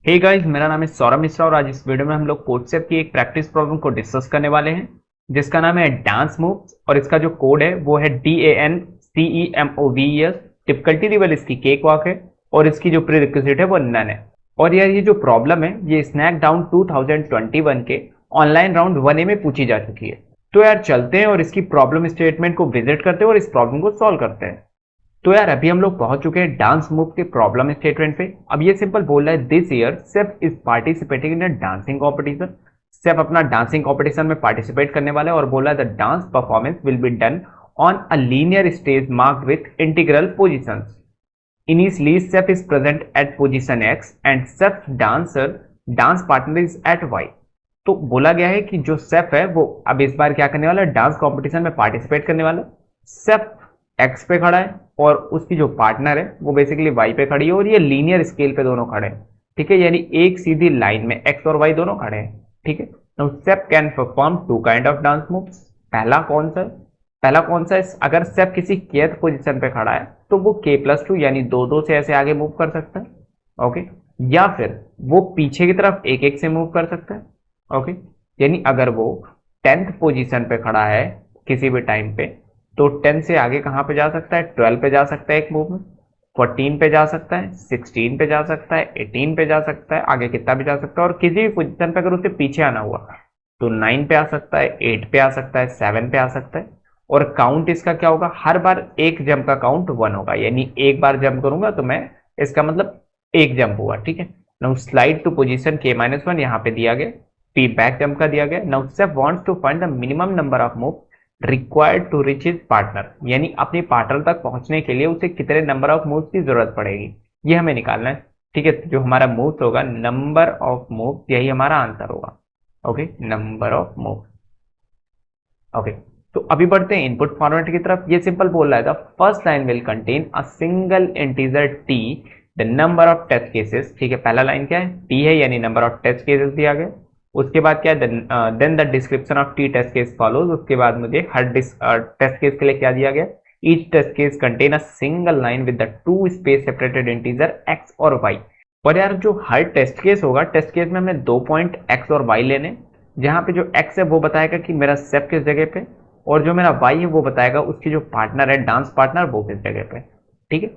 Hey guys, मेरा नाम है सौरभ मिश्रा और आज इस वीडियो में हम लोग कोडसेप की एक प्रैक्टिस प्रॉब्लम को डिस्कस करने वाले हैं जिसका नाम है डांस मूव्स और इसका जो कोड है वो है DANCEMOVES। डिफिकल्टी लेवल इसकी केक वॉक है और इसकी जो प्री रिक्विजिट है वो नन है। और यार ये जो प्रॉब्लम है ये स्नैक डाउन 2021 के ऑनलाइन राउंड 1A में पूछी जा चुकी है। तो यार चलते हैं और इसकी प्रॉब्लम स्टेटमेंट को विजिट करते हैं और इस प्रॉब्लम को सॉल्व करते हैं। तो यार अभी हम लोग पहुंच चुके हैं डांस मूव के प्रॉब्लम स्टेटमेंट पे। अब ये सिंपल बोल रहा है this year Chef is participating in a dancing competition. Chef अपना डांसिंग कॉम्पिटिशन में पार्टिसिपेट करने वाला है और बोला the dance performance will be done on a linear stage marked with integral positions. Initially Chef is present at position X and Chef dancer dance partner is at Y. तो बोला गया है कि जो सेफ है वो अब इस बार क्या करने वाला है, डांस कॉम्पिटिशन में पार्टिसिपेट करने वाला। सेफ एक्स पे खड़ा है और उसकी जो पार्टनर है वो बेसिकली वाई पे खड़ी है और ये लीनियर स्केल पे दोनों खड़े हैं। ठीक है, यानी एक सीधी लाइन में एक्स और वाई दोनों खड़े हैं। ठीक है, now Chef can perform two kind of dance moves. पहला कौन सा है, अगर सेफ किसी kth पोजीशन पे खड़ा है तो वो k+2 यानी दो दो से ऐसे आगे मूव कर सकता है। ओके, या फिर वो पीछे की तरफ एक एक से मूव कर सकता है। ओके, यानी अगर वो 10th पोजीशन पे खड़ा है किसी भी टाइम पे तो 10 से आगे कहां पे जा सकता है, 12 पे जा सकता है एक मूव में, 14 पे जा सकता है, 16 पे जा सकता है, 18 पे जा सकता है, आगे कितना भी जा सकता है। और किसी भी पोजीशन पे अगर उसे पीछे आना हुआ तो 9 पे आ सकता है, 8 पे आ सकता है, 7 पे आ सकता है। और काउंट इसका क्या होगा, हर बार एक जंप का काउंट 1 होगा, यानी एक बार जंप करूंगा तो मैं इसका मतलब एक जंप हुआ। ठीक है, now slide to position k-1 यहाँ पे दिया गया, पी बैक जंप का दिया गया। Now Chef wants to find the minimum number of move required to reach his partner, यानी अपने पार्टनर तक पहुंचने के लिए उसे कितने नंबर ऑफ मूव्स की जरूरत पड़ेगी ये हमें निकालना है। ठीक है, जो हमारा मूव्स होगा नंबर ऑफ मूव्स, यही हमारा आंसर होगा। Okay, number of moves. Okay, तो अभी बढ़ते हैं इनपुट फॉर्मेट की तरफ। ये सिंपल बोल रहा है the first line will contain a single integer T the number of test cases. ठीक है, पहला लाइन क्या है, टी है यानी नंबर ऑफ टेस्ट केसेस दिया गया। उसके बाद क्या है, then the description of T test case follows. उसके बाद मुझे हर टेस्ट केस के लिए क्या दिया गया, each test case contain a single line with the two space separated integer X और वाई। और यार जो हर टेस्ट केस होगा, टेस्ट केस में हमने 2 पॉइंट एक्स और वाई लेने, जहां पे जो एक्स है वो बताएगा कि मेरा सेफ किस जगह पे, और जो मेरा वाई है वो बताएगा उसकी जो पार्टनर है डांस पार्टनर वो किस जगह पे। ठीक है,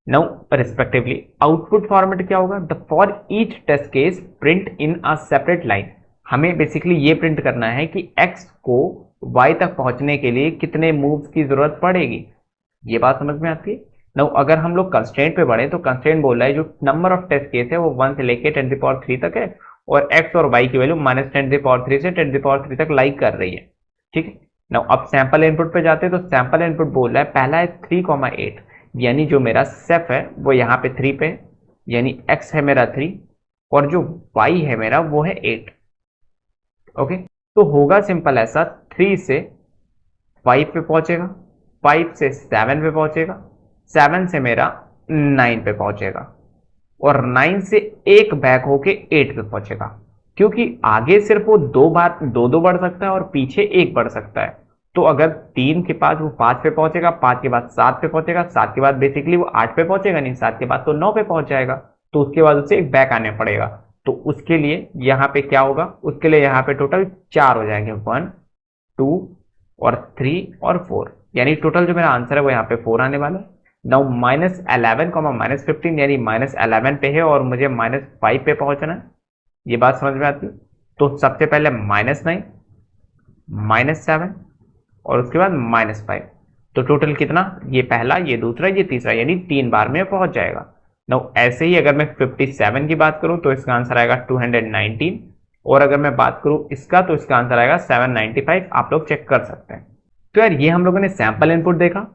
नाउ रिस्पेक्टिवली आउटपुट फॉर्मेट क्या होगा, the for each test case print in a separate line. हमें बेसिकली ये प्रिंट करना है कि x को y तक पहुंचने के लिए कितने मूव्स की जरूरत पड़ेगी। ये बात समझ में आती है। नाउ अगर हम लोग कंस्ट्रेंट पे बढ़े तो कंस्ट्रेंट बोल रहा है जो नंबर ऑफ टेस्ट केस है वो 1 से लेके 10⁻³ तक है और x और y की वैल्यू -10⁻³ से 10⁻³ तक लाई कर रही है। ठीक है, नाउ अब सैंपल इनपुट पे जाते हैं तो सैंपल इनपुट बोल रहा है पहला है 3,8, यानी जो मेरा सेफ है वो यहाँ पे 3 पे है, यानी x है मेरा 3 और जो y है मेरा वो है 8। ओके, तो होगा सिंपल ऐसा, 3 से 5 पे पहुंचेगा, 5 से 7 पे पहुंचेगा, 7 से मेरा 9 पे पहुंचेगा और 9 से एक बैक होके 8 पे पहुंचेगा, क्योंकि आगे सिर्फ वो दो बार दो बढ़ सकता है और पीछे एक बढ़ सकता है। तो अगर 3 के बाद वो 5 पे पहुंचेगा, 5 के बाद 7 पे पहुंचेगा, 7 के बाद बेसिकली वो 8 पे पहुंचेगा नहीं, 7 के बाद तो 9 पे पहुंच जाएगा, तो उसके बाद उसे एक बैक आने पड़ेगा। तो उसके लिए यहाँ पे क्या होगा, उसके लिए यहाँ पे टोटल 4 हो जाएंगे, 1 2 और 3 और 4, यानी टोटल जो मेरा आंसर है वो यहाँ पे 4 आने वाला है। नाउ -11 -15 यानी -11 पे है और मुझे -5 पे पहुंचना है। ये बात समझ में आती है। तो सबसे पहले -9 -7 और उसके बाद -5, तो टोटल कितना, ये पहला ये दूसरा ये तीसरा, यानी 3 बार में पहुंच जाएगा। नाउ ऐसे ही अगर मैं 57 की बात करूं तो इसका आंसर आएगा 219, और अगर मैं बात करूं इसका तो इसका आंसर आएगा 795। आप लोग चेक कर सकते हैं। तो यार ये हम लोगों ने सैंपल इनपुट देखा।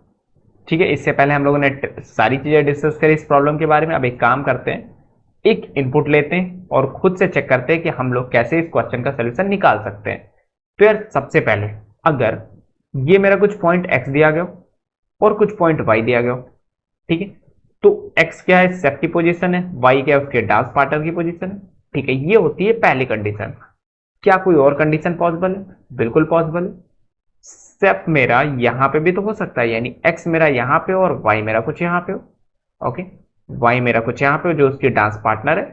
ठीक है, इससे पहले हम लोगों ने सारी चीजें डिस्कस करी इस प्रॉब्लम के बारे में। अब एक काम करते हैं, एक इनपुट लेते हैं और खुद से चेक करते हैं कि हम लोग कैसे इस क्वेश्चन का सोल्यूशन निकाल सकते हैं। तो यार सबसे पहले अगर ये मेरा कुछ पॉइंट x दिया गया और कुछ पॉइंट y दिया गया, ठीक है, तो x क्या है, सेफ की पोजीशन है, y क्या है, उसके डांस पार्टनर की पोजीशन है। ठीक है, ये होती है पहली कंडीशन। क्या कोई और कंडीशन पॉसिबल है? बिल्कुल पॉसिबल है। सेफ मेरा यहां पे भी तो हो सकता है, यानी x मेरा यहां पे और y मेरा कुछ यहां पे हो। ओके, y मेरा कुछ यहां पे हो जो उसकी डांस पार्टनर है।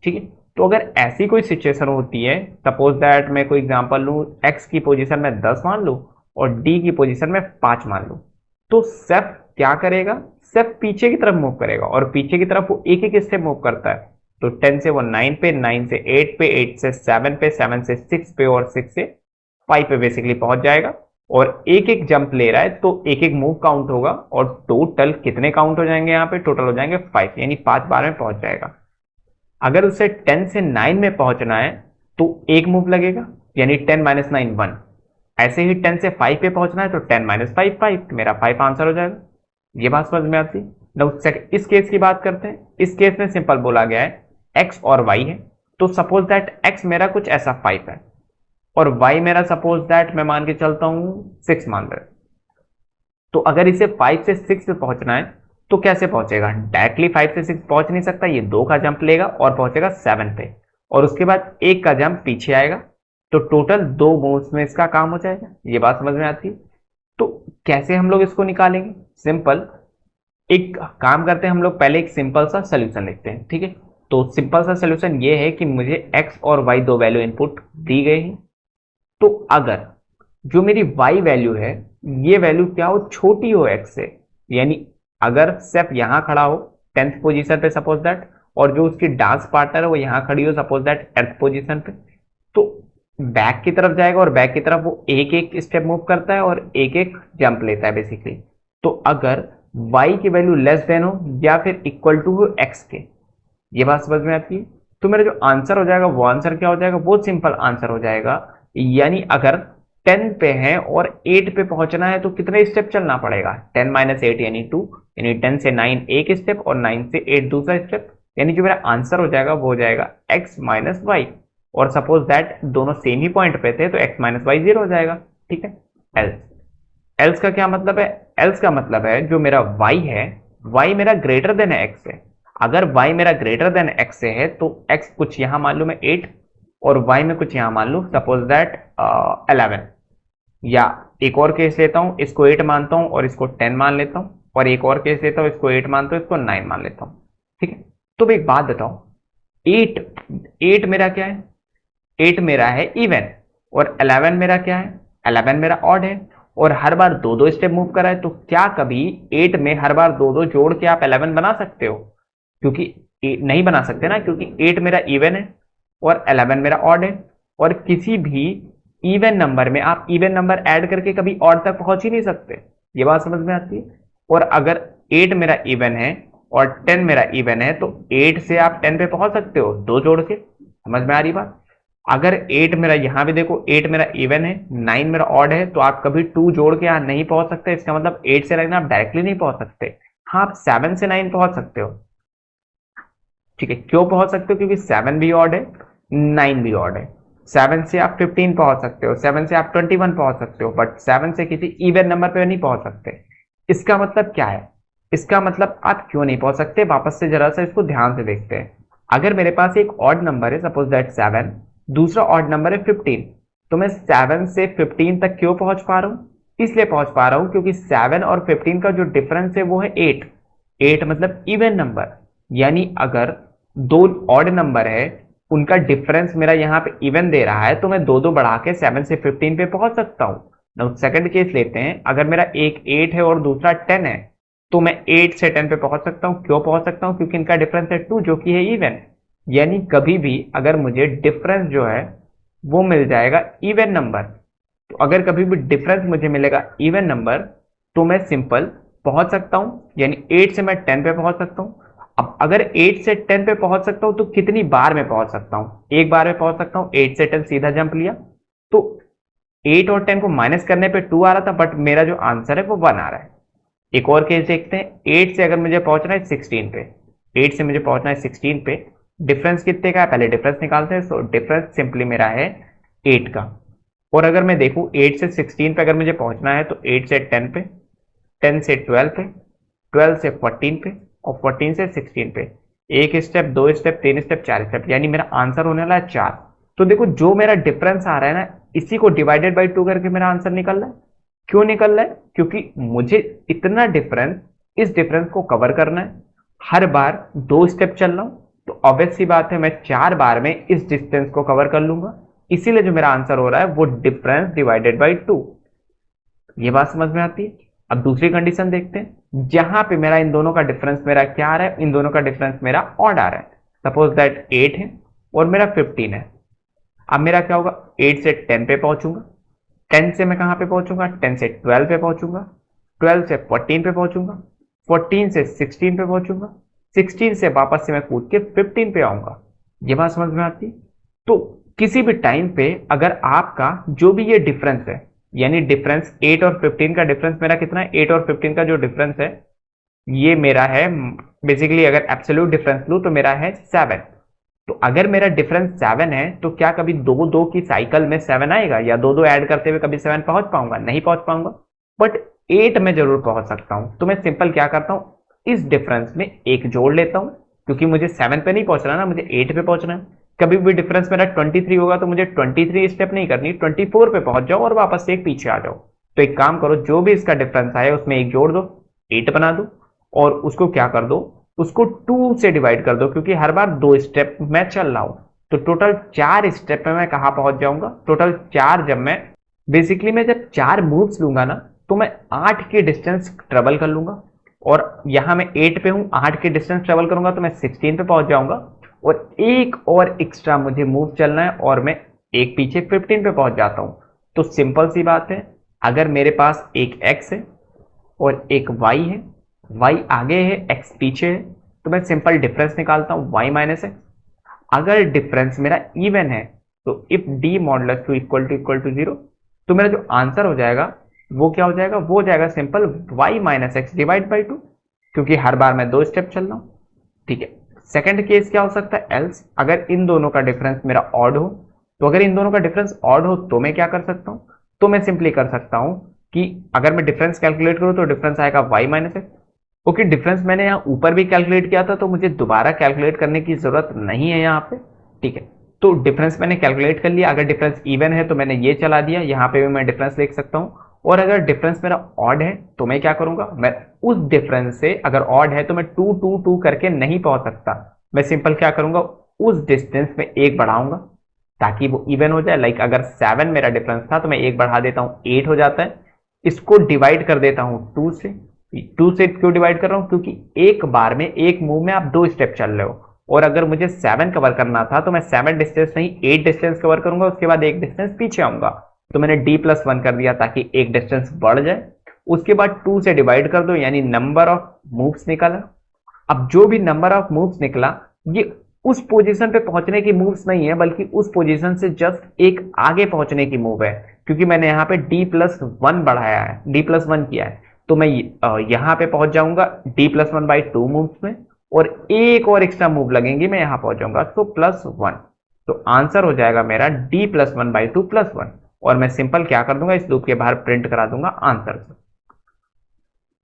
ठीक है, तो अगर ऐसी कोई सिचुएशन होती है, सपोज दैट मैं कोई एग्जांपल लूँ, x की पोजीशन में 10 मान लूँ और d की पोजीशन में 5 मान लूँ, तो सेफ क्या करेगा, सेफ पीछे की तरफ मूव करेगा और पीछे की तरफ वो एक एक स्टेप मूव करता है। तो 10 से वो 9 पे, 9 से 8 पे, 8 से 7 पे, 7 से 6 पे और 6 से 5 पे बेसिकली पहुंच जाएगा। और एक एक जंप ले रहा है तो एक एक मूव काउंट होगा और टोटल कितने काउंट हो जाएंगे, यहाँ पे टोटल हो जाएंगे 5, यानी 5 बार में पहुंच जाएगा। अगर उसे 10 से 9 में पहुंचना है तो एक मूव लगेगा, यानी 10 माइनस 9 1। ऐसे ही 10 से 5 पे पहुंचना है तो 10 माइनस 5 5, मेरा 5 आंसर हो जाएगा। ये बात समझ में आती है। इस केस की बात करते हैं। इस केस में सिंपल बोला गया है x और y है, तो सपोज दैट x मेरा कुछ ऐसा 5 है और y मेरा सपोज दैट मैं मान के चलता हूं 6 मान रहे। तो अगर इसे 5 से 6 पे पहुंचना है तो कैसे पहुंचेगा, डायरेक्टली 5 से 6 पहुंच नहीं सकता, ये 2 का जंप लेगा और पहुंचेगा 7 पे और उसके बाद 1 का जंप पीछे आएगा, तो टोटल 2 मूव्स में इसका काम हो जाएगा। ये बात समझ में आती है। तो कैसे हम लोग इसको निकालेंगे, सिंपल एक काम करते हैं, हम लोग पहले एक सिंपल सा सोल्यूशन लिखते हैं, ठीक है। तो सिंपल सा सोल्यूशन ये है कि मुझे x और y दो वैल्यू इनपुट दी गई है। तो अगर जो मेरी y वैल्यू है ये वैल्यू क्या हो, छोटी हो x से, यानी अगर सिर्फ यहां खड़ा हो 10th पोजीशन पे सपोज दैट, और जो उसकी डांस पार्टनर है वो यहां खड़ी हो सपोज दैट 8th पोजीशन पे, तो बैक की तरफ जाएगा और बैक की तरफ वो एक एक स्टेप मूव करता है और एक एक जंप लेता है बेसिकली। तो अगर y की वैल्यू लेस देन हो या फिर इक्वल टू हो x के, ये बात समझ में आती है। तो मेरा जो आंसर हो जाएगा वो आंसर क्या हो जाएगा, वो सिंपल आंसर हो जाएगा, यानी अगर 10 पे है और 8 पे पहुंचना है तो कितने स्टेप चलना पड़ेगा, 10 माइनस 8 यानी 2, यानी 10 से 9 एक स्टेप और 9 से 8 दूसरा स्टेप, यानी जो मेरा आंसर हो जाएगा वो हो जाएगा x माइनस वाई। और सपोज दैट दोनों सेम ही पॉइंट पे थे तो x माइनस वाई 0 हो जाएगा, ठीक है। एल्स एल्स का क्या मतलब है, एल्स का मतलब है जो मेरा y है, y मेरा ग्रेटर देन x है। अगर y मेरा ग्रेटर देन x से है तो x कुछ यहां मान लो मैं 8 और y में कुछ यहां मान लो सपोज दैट 11, या एक और केस लेता हूं, इसको 8 मानता हूं और इसको 10 मान लेता हूं, और एक और केस लेता हूं, इसको 8 मानता हूं, इसको 9 मान लेता हूं, ठीक है। तो मैं एक बात बताऊं, 8 मेरा क्या है, 8 मेरा है इवन, और 11 मेरा क्या है, 11 मेरा ऑड है, और हर बार दो दो स्टेप मूव करा है। तो क्या कभी 8 में हर बार दो दो जोड़ के आप 11 बना सकते हो, क्योंकि नहीं बना सकते ना, क्योंकि 8 मेरा इवन है और 11 मेरा ऑड है, और किसी भी इवन नंबर में आप इवन नंबर ऐड करके कभी ऑड तक पहुंच ही नहीं सकते। ये बात समझ में आती है। और अगर 8 मेरा इवन है और 10 मेरा इवन है तो 8 से आप 10 पे पहुंच सकते हो दो जोड़ के, समझ में आ रही बात। अगर 8 मेरा यहां भी देखो 8 मेरा इवन है, 9 मेरा ऑड है, तो आप कभी 2 जोड़ के यहां नहीं पहुंच सकते। इसका मतलब 8 से लगना आप डायरेक्टली नहीं पहुंच सकते, हाँ आप 7 से 9 पहुंच सकते हो, ठीक है। क्यों पहुंच सकते हो, क्योंकि 7 भी ऑड है 9 भी ऑड है। 7 से आप 15 पहुंच सकते हो, 7 से आप 21 पहुंच सकते हो, बट 7 से किसी इवन नंबर पे नहीं पहुंच सकते। इसका मतलब क्या है, इसका मतलब आप क्यों नहीं पहुंच सकते, वापस से जरा सा इसको ध्यान से देखते हैं। अगर मेरे पास एक ऑड नंबर है सपोज दैट 7, दूसरा ऑड नंबर है 15, तो मैं 7 से 15 तक क्यों पहुंच पा रहा हूं, इसलिए पहुंच पा रहा हूं क्योंकि 7 और 15 का जो डिफरेंस है वो है 8। 8 मतलब इवन नंबर, यानी अगर दो ऑड नंबर है उनका डिफरेंस मेरा यहाँ पे इवन दे रहा है तो मैं दो दो बढ़ा के 7 से 15 पे पहुंच सकता हूँ। नाउ सेकंड केस लेते हैं, अगर मेरा एक 8 है और दूसरा 10 है तो मैं 8 से 10 पे पहुंच सकता हूँ। क्यों पहुंच सकता हूँ, क्योंकि इनका डिफरेंस है 2 जो कि है इवन। यानी कभी भी अगर मुझे डिफरेंस जो है वो मिल जाएगा इवन नंबर, तो अगर कभी भी डिफरेंस मुझे मिलेगा इवन नंबर तो मैं सिंपल पहुंच सकता हूं, यानी 8 से मैं 10 पे पहुंच सकता हूं। अब अगर 8 से 10 पे पहुंच सकता हूं तो कितनी बार में पहुंच सकता हूं, एक बार में पहुंच सकता हूं। 8 से 10 सीधा जंप लिया तो 8 और 10 को माइनस करने पे 2 आ रहा था, बट मेरा जो आंसर है वो 1 आ रहा है। एक और केस देखते हैं, 8 से अगर मुझे पहुंचना है 16 पे, 8 से मुझे पहुंचना है 16 पे, डिफरेंस कितने का है पहले डिफरेंस निकालते हैं। तो डिफरेंस सिंपली मेरा है 8 का। और अगर मैं देखूं 8 से 16 पे अगर मुझे पहुंचना है तो 8 से 10 पे, 10 से 12 पे, 12 से 14 पे और 14 से 16 पे, एक स्टेप, दो स्टेप, तीन स्टेप, चार स्टेप, यानी मेरा आंसर होने वाला है 4। तो देखो जो मेरा डिफरेंस आ रहा है ना, इसी को डिवाइडेड बाई 2 करके मेरा आंसर निकल रहा है। क्यों निकल रहा है, क्योंकि मुझे इतना डिफरेंस, इस डिफरेंस को कवर करना है। हर बार 2 स्टेप चल रहा हूं तो ऑब्वियस सी बात है मैं 4 बार में इस डिस्टेंस को कवर कर लूंगा, इसीलिए जो मेरा आंसर हो रहा है वो डिफरेंस डिवाइडेड बाई 2। ये बात समझ में आती है। अब दूसरी कंडीशन देखते हैं, जहां पे मेरा इन दोनों का डिफरेंस मेरा क्या आ रहा है, इन दोनों का डिफरेंस मेरा ऑड आ रहा है। सपोज दैट 8 है और मेरा 15 है। अब मेरा क्या होगा, 8 से 10 पे पहुंचूंगा, 10 से मैं कहां पे पहुंचूंगा, 10 से 12 पे पहुंचूंगा, 12 से 14 पे पहुंचूंगा, 14 से 16 पे पहुंचूंगा, 16 से वापस से मैं कूद के 15 पे आऊंगा। ये बात समझ में आती है। तो किसी भी टाइम पे अगर आपका जो भी ये डिफरेंस है, यानी डिफरेंस 8 और 15 का डिफरेंस मेरा कितना है, 8 और 15 का जो डिफरेंस है ये मेरा है, बेसिकली अगर एब्सोल्यूट डिफरेंस लूं तो मेरा है 7। तो अगर मेरा डिफरेंस 7 है तो क्या कभी दो दो की साइकिल में 7 आएगा, या दो दो ऐड करते हुए कभी 7 पहुंच पाऊंगा, नहीं पहुंच पाऊंगा। बट 8 में जरूर पहुंच सकता हूं। तो मैं सिंपल क्या करता हूं, इस डिफरेंस में एक जोड़ लेता हूं, क्योंकि मुझे 7 पे नहीं पहुंचना ना, मुझे 8 पे पहुंचना है। कभी भी डिफरेंस मेरा 23 होगा तो मुझे 23 स्टेप नहीं करनी, 24 पे पहुंच जाओ और वापस से एक पीछे आ जाओ। तो एक काम करो, जो भी इसका डिफरेंस आए उसमें एक जोड़ दो, 8 बना दो, और उसको क्या कर दो, उसको 2 से डिवाइड कर दो, क्योंकि हर बार 2 स्टेप मैं चल रहा हूं। तो टोटल 4 स्टेप में मैं कहां पहुंच जाऊंगा, टोटल 4, जब मैं बेसिकली मैं जब 4 मूव्स लूंगा ना तो मैं 8 की डिस्टेंस ट्रेवल कर लूंगा। और यहां मैं 8 पे हूं, 8 की डिस्टेंस ट्रेवल करूंगा तो मैं 16 पे पहुंच जाऊंगा, और एक और एक्स्ट्रा मुझे मूव चलना है और मैं एक पीछे 15 पे पहुंच जाता हूं। तो सिंपल सी बात है, अगर मेरे पास एक x है और एक y है, y आगे है x पीछे है, तो मैं सिंपल डिफरेंस निकालता हूं y माइनस एक्स। अगर डिफरेंस मेरा इवन है तो if d modulus 2 equal to 0, तो मेरा जो आंसर हो जाएगा वो क्या हो जाएगा, वो हो जाएगा simple y minus x divide by 2, क्योंकि हर बार मैं 2 स्टेप चल रहा हूं। ठीक है। सेकंड केस क्या हो सकता है, एल्स अगर इन दोनों का डिफरेंस मेरा ऑड हो। तो अगर इन दोनों का डिफरेंस ऑड हो तो मैं क्या कर सकता हूं, तो मैं सिंपली कर सकता हूं कि अगर मैं डिफरेंस कैलकुलेट करूं तो डिफरेंस आएगा y minus x. Okay, difference मैंने यहाँ ऊपर भी कैलकुलेट किया था तो मुझे दोबारा कैलकुलेट करने की जरूरत नहीं है यहाँ पे। ठीक है, तो डिफरेंस मैंने कैलकुलेट कर लिया। अगर डिफरेंस इवन है तो मैंने ये चला दिया, यहाँ पे भी मैं डिफरेंस लिख सकता हूँ। और अगर डिफरेंस मेरा ऑड है तो मैं क्या करूंगा, मैं उस डिफरेंस से, अगर ऑड है तो मैं 2 2 2 करके नहीं पहुंच सकता, मैं सिंपल क्या करूंगा, उस डिस्टेंस में एक बढ़ाऊंगा ताकि वो इवन हो जाए। लाइक अगर 7 मेरा डिफरेंस था तो मैं एक बढ़ा देता हूँ, 8 हो जाता है। इसको डिवाइड कर देता हूँ 2 से। 2 से क्यों डिवाइड कर रहा हूँ, क्योंकि एक बार में एक मूव में आप 2 स्टेप चल रहे हो, और अगर मुझे 7 कवर करना था तो मैं 7 डिस्टेंस नहीं 8 डिस्टेंस कवर करूंगा, उसके बाद एक डिस्टेंस पीछे आऊंगा। तो मैंने d+1 कर दिया ताकि एक डिस्टेंस बढ़ जाए। उसके बाद 2 से डिवाइड कर दो, यानी नंबर ऑफ मूव्स निकाला। अब जो भी नंबर ऑफ मूव्स निकला, ये उस पोजीशन पे पहुंचने की मूव्स नहीं है, बल्कि उस पोजीशन से जस्ट एक आगे पहुंचने की मूव है, क्योंकि मैंने यहाँ पे d+1 बढ़ाया है, d+1 किया है। तो मैं यहाँ पे पहुंच जाऊंगा d+1 बाई 2 मूव्स में, और एक और एक्स्ट्रा मूव लगेंगी, मैं यहाँ पहुंच जाऊंगा तो +1। तो आंसर हो जाएगा मेरा d+1 बाई 2 +1। और मैं सिंपल क्या कर दूंगा, इस लूप के बाहर प्रिंट करा दूंगा आंसर से।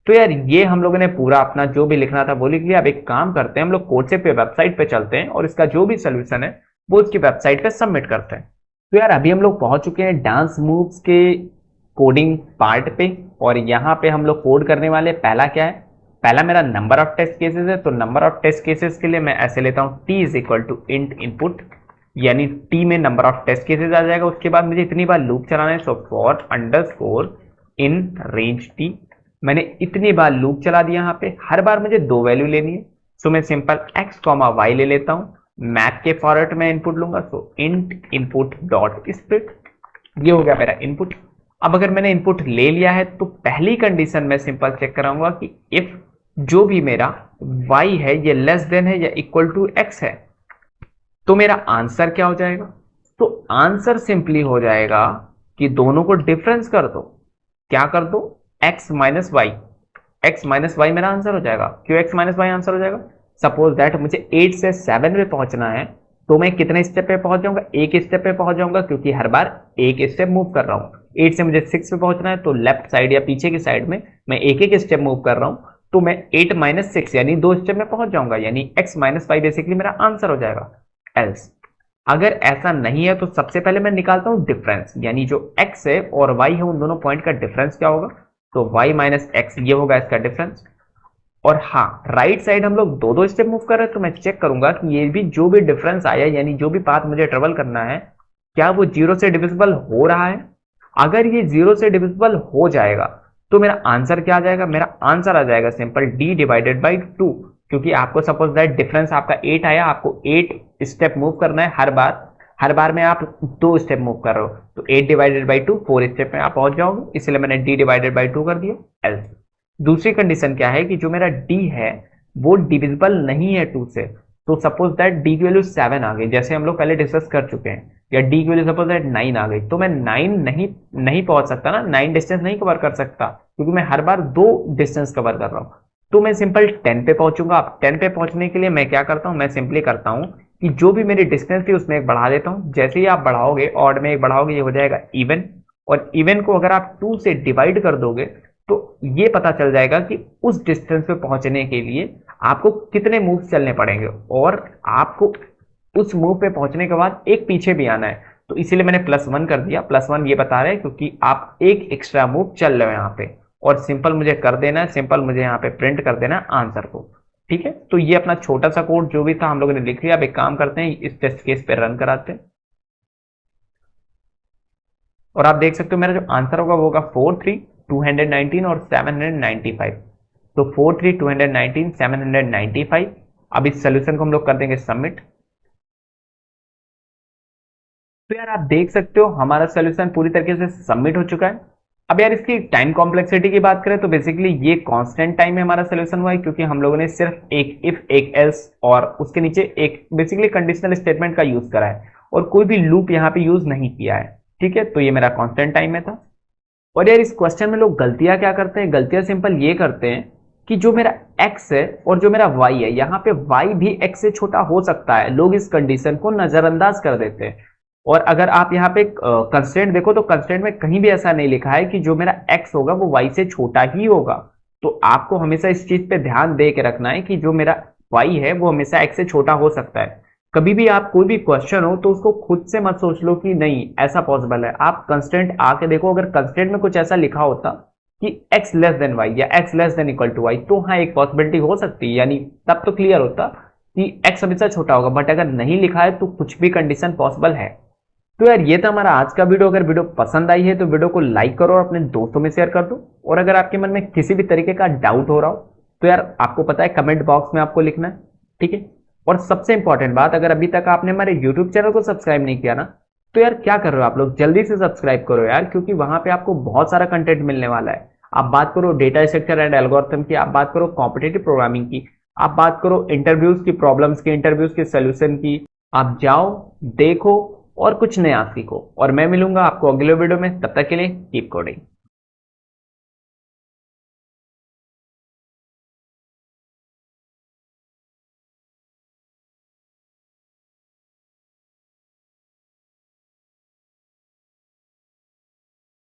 तो यार ये हम लोगों ने पूरा अपना जो भी लिखना था वो लिख लिया। अब एक काम करते हैं, हम लोग कोडसेप पे वेबसाइट पे चलते हैं और इसका जो भी सोल्यूशन है वो उसकी वेबसाइट पे सबमिट करते हैं। तो यार अभी हम लोग पहुंच चुके हैं डांस मूव्स के कोडिंग पार्ट पे, और यहाँ पे हम लोग कोड करने वाले, पहला क्या है, पहला मेरा नंबर ऑफ टेस्ट केसेस है। तो नंबर ऑफ टेस्ट केसेस के लिए मैं ऐसे लेता हूँ t is equal to int input, यानी t में नंबर ऑफ टेस्ट केसेस आ जाएगा। उसके बाद मुझे इतनी बार लूप चलाना है, so for underscore in range t, मैंने इतनी बार लूप चला दिया। यहाँ पे हर बार मुझे 2 वैल्यू लेनी है, सो मैं सिंपल x, y ले लेता हूँ। मैप के फॉर्मेट में इनपुट लूंगा, सो इंट इनपुट डॉट स्प्लिट, ये हो गया मेरा इनपुट। अब अगर मैंने इनपुट ले लिया है तो पहली कंडीशन मैं सिंपल चेक कराऊंगा कि इफ जो भी मेरा y है ये लेस देन है या इक्वल टू x है, तो मेरा आंसर क्या हो जाएगा। तो आंसर सिंपली हो जाएगा कि दोनों को डिफरेंस कर दो, क्या कर दो, x minus Y, x minus Y मेरा आंसर हो जाएगा। क्यों x माइनस वाई आंसर हो जाएगा, सपोज दैट मुझे 8 से 7 पे पहुंचना है, तो मैं कितने स्टेप पे पहुंच जाऊंगा, एक स्टेप पे पहुंच जाऊंगा, क्योंकि हर बार एक स्टेप मूव कर रहा हूं। 8 से मुझे 6 पे पहुंचना है, तो लेफ्ट साइड या पीछे की साइड में मैं एक एक स्टेप मूव कर रहा हूं, तो मैं 8 माइनस 6 यानी 2 स्टेप में पहुंच जाऊंगा, यानी x माइनस वाई बेसिकली मेरा आंसर हो जाएगा। एल्स अगर ऐसा नहीं है तो सबसे पहले मैं निकालता हूं डिफरेंस, यानी जो x है और y है उन दोनों पॉइंट का डिफरेंस क्या होगा। तो y माइनस एक्स ये होगा इसका डिफरेंस, और हाँ, राइट साइड हम लोग दो दो स्टेप मूव कर रहे हैं, तो मैं चेक करूंगा कि ये भी जो भी डिफरेंस आया, यानी जो भी पाथ मुझे ट्रेवल करना है, क्या वो जीरो से डिविजिबल हो रहा है। अगर ये जीरो से डिविजिबल हो जाएगा तो मेरा आंसर क्या आ जाएगा, मेरा आंसर आ जाएगा सिंपल d डिवाइडेड बाई 2। क्योंकि आपको सपोज दैट डिफरेंस आपका 8 आया, आपको 8 स्टेप मूव करना है हर बार में आप 2 स्टेप मूव कर रहे हो, तो 8 डिवाइडेड बाई 2 4 स्टेप में आप पहुंच जाओगे, इसलिए मैंने d डिवाइडेड बाई 2 कर दिया। एल्स दूसरी कंडीशन क्या है कि जो मेरा d है वो डिविजिबल नहीं है 2 से, तो सपोज दैट d की वैल्यू 7 आ गई, जैसे हम लोग पहले डिस्कस कर चुके हैं, या d की वैल्यू सपोज दैट 9 आ गई, तो मैं 9 नहीं पहुंच सकता ना, 9 डिस्टेंस नहीं कवर कर सकता, क्योंकि मैं हर बार 2 डिस्टेंस कवर कर रहा हूं। तो मैं सिंपल 10 पे पहुंचूंगा। अब 10 पे पहुंचने के लिए मैं क्या करता हूं, मैं सिंपली करता हूं कि जो भी मेरी डिस्टेंस थी उसमें एक बढ़ा देता हूं। जैसे ही आप बढ़ाओगे, ऑड में एक बढ़ाओगे, ये हो जाएगा इवन, और इवन को अगर आप 2 से डिवाइड कर दोगे तो ये पता चल जाएगा कि उस डिस्टेंस पे पहुंचने के लिए आपको कितने मूव चलने पड़ेंगे, और आपको उस मूव पे पहुंचने के बाद एक पीछे भी आना है। तो इसीलिए मैंने +1 कर दिया। +1 ये बता रहे हैं क्योंकि आप एक एक्स्ट्रा मूव चल रहे हो यहाँ पे, और सिंपल मुझे कर देना है, सिंपल मुझे यहाँ पे प्रिंट कर देना है आंसर को। ठीक है, तो ये अपना छोटा सा कोड जो भी था हम लोगों ने लिख लिया। अब एक काम करते हैं, इस टेस्ट केस पे रन कराते हैं, और आप देख सकते हो मेरा जो आंसर होगा वो होगा 4 3 219 और 795। तो 4 3 219 795। अब इस सोल्यूशन को हम लोग कर देंगे सबमिट। तो यार आप देख सकते हो हमारा सोल्यूशन पूरी तरीके से सबमिट हो चुका है। अब यार इसकी टाइम कॉम्प्लेक्सिटी की बात करें तो बेसिकली ये कांस्टेंट टाइम में हमारा सोल्यूशन हुआ है, क्योंकि हम लोगों ने सिर्फ एक इफ एक एल्स और उसके नीचे एक बेसिकली कंडीशनल स्टेटमेंट का यूज करा है, और कोई भी लूप यहाँ पे यूज नहीं किया है। ठीक है, तो ये मेरा कांस्टेंट टाइम में था। और यार इस क्वेश्चन में लोग गलतियां क्या करते हैं, गलतियां सिंपल ये करते हैं कि जो मेरा x है और जो मेरा y है, यहाँ पे y भी x से छोटा हो सकता है, लोग इस कंडीशन को नजरअंदाज कर देते हैं। और अगर आप यहाँ पे कंस्टेंट देखो तो कंस्टेंट में कहीं भी ऐसा नहीं लिखा है कि जो मेरा x होगा वो y से छोटा ही होगा। तो आपको हमेशा इस चीज पे ध्यान दे के रखना है कि जो मेरा y है वो हमेशा x से छोटा हो सकता है। कभी भी आप कोई भी क्वेश्चन हो तो उसको खुद से मत सोच लो कि नहीं ऐसा पॉसिबल है, आप कंस्टेंट आके देखो, अगर कंस्टेंट में कुछ ऐसा लिखा होता कि x लेस देन वाई या x less than equal to Y, तो हाँ एक पॉसिबिलिटी हो सकती है, यानी तब तो क्लियर होता कि x हमेशा छोटा होगा। बट अगर नहीं लिखा है तो कुछ भी कंडीशन पॉसिबल है। तो यार ये था हमारा आज का वीडियो। अगर वीडियो पसंद आई है तो वीडियो को लाइक करो और अपने दोस्तों में शेयर कर दो, और अगर आपके मन में किसी भी तरीके का डाउट हो रहा हो तो यार आपको पता है कमेंट बॉक्स में आपको लिखना है। ठीक है, और सबसे इंपॉर्टेंट बात, अगर अभी तक आपने हमारे यूट्यूब चैनल को सब्सक्राइब नहीं किया ना, तो यार क्या कर रहे हो आप लोग, जल्दी से सब्सक्राइब करो यार, क्योंकि वहां पे आपको बहुत सारा कंटेंट मिलने वाला है। आप बात करो डेटा स्ट्रक्चर एंड एल्गोरिथम की, आप बात करो कॉम्पिटिटिव प्रोग्रामिंग की, आप बात करो इंटरव्यूज की प्रॉब्लम्स की, इंटरव्यूज के सोल्यूशन की। आप जाओ देखो और कुछ नया सीखो, और मैं मिलूंगा आपको अगले वीडियो में। तब तक के लिए कीप कोडिंग।